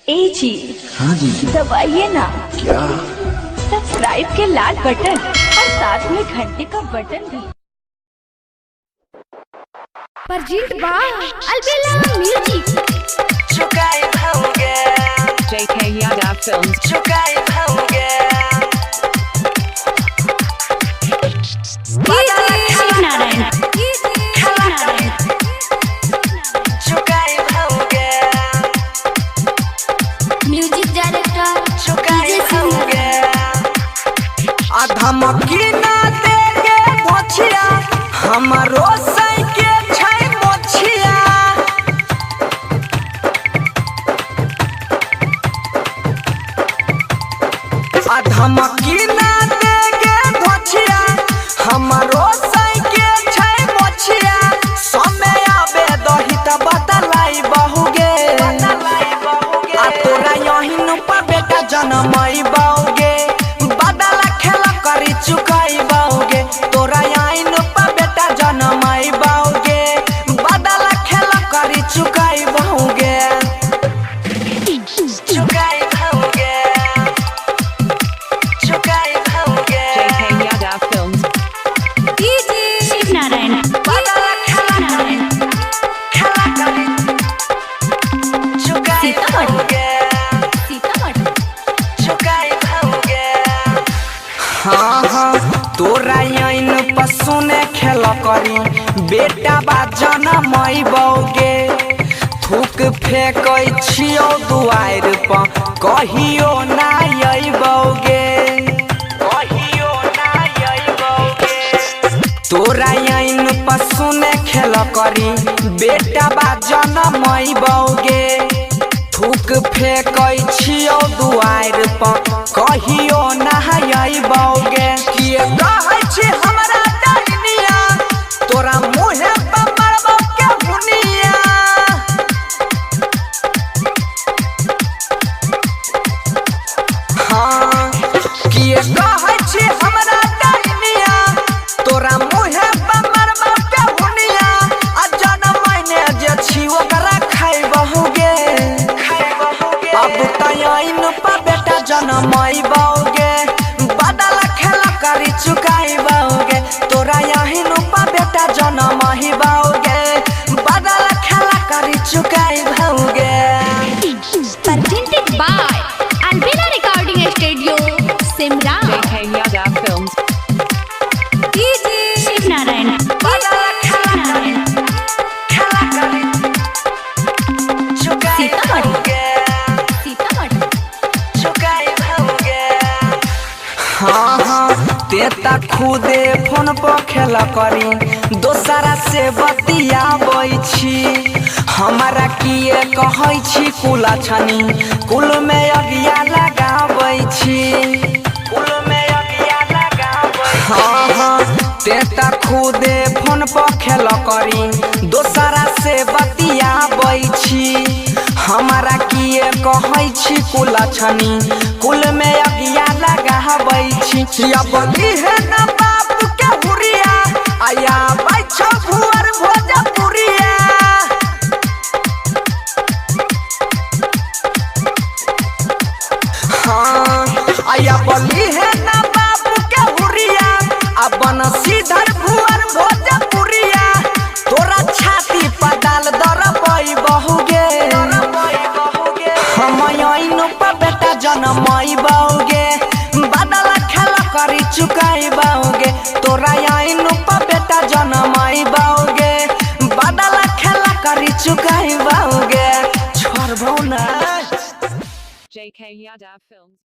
ए जी। हाँ जी। दबाइए ना। क्या? सब्सक्राइब के लाल बटन और साथ में घंटे का बटन भी। परजेंट बा अलबेला म्यूजिक। चुकाए भाऊंगे JK Yadav Films. चुकाए भाऊंगे शिवनारायण चुकाए भाऊंगे म्यूजिक डायरेक्टर चुकाए भाऊंगे धमकी ना देगे भोछिया हमारो सैके छै मोछिया धमकी ना देगे भोछिया हमारो सैके छै मोछिया समय आबे दही त बतलाई बहुगे तोरा यही नुपा बेटा जनमई बाओगे बदला खेला करी चुकाई बाओगे तोरा यही नुपा बेटा जनमई बाओगे बदला खेला करी चुकाई बाओगे चुकाई बाओगे चुकाई बाओगे JK Yadav Films. शिवनारायण बदला खेला करी चुकाई बाओगे चुकाई भाऊंगे हाँ हाँ तोरा यैन पसुने खेल करी बेटा बा जनमई बौगे थूक फेंकै छियौ दुआर पर कहियो ना अइबौगे कहियो ना अइबौगे तोरा यैन पसुने खेल करी बेटा बा जनमई बौगे थूक फेंकै छियौ दुआर पर कहियो ना अइबौगे किए कहै छी हमरा डरनिया तोरा मुँहे पर मारबौ के हुनिया हाँ किए कहै छी हमरा डरनिया तोरा मुँहे पर मारबौ के हुनिया आ जनमैने जे छी ओकरा खैबहुगे अब तयन पा बेटा जनमई बाओगे बदला खेला करी चुकाई बाओगे तोरा यही नुपा बेटा जनमई बाओगे बदला खेला करी चुकाई बाओगे presented by Albina Recording Studio, Simra. JK Yadav Films. Shivnarayan बदला खेला करी चुकाई बाओगे चुकाई बाओगे हाँ हाँ ते ता खुदे फोन पर खेला करी दोसरा से बतियाबै छी हमारा किए कहै छी कुला छनी कुल में अगिया लगाबै छी कुल में अगिया लगाबै हाँ हाँ ते ता खुदे फोन पर खेला करी दोसरा से बतियाबै छी हमारा किए कहै छी कुला छनी कुल में अगिया लगाबै छी या बली है ना बाप के हुरिया आया बैठो भुअर भोजपुरिया हाँ आया बली है ना बाप के हुरिया अपन सीधर भुअर भोजपुरिया तोरा छाती पर डाल दरबै बहुगे हम यैन पर बेटा जनमई बाओगे बदला खेला करी चुकाई बाओगे तोरा यैन पर बेटा जनमई बाओगे बदला खेला करी चुकाई बाओगे छोड़बौ ना JK Yadav Films.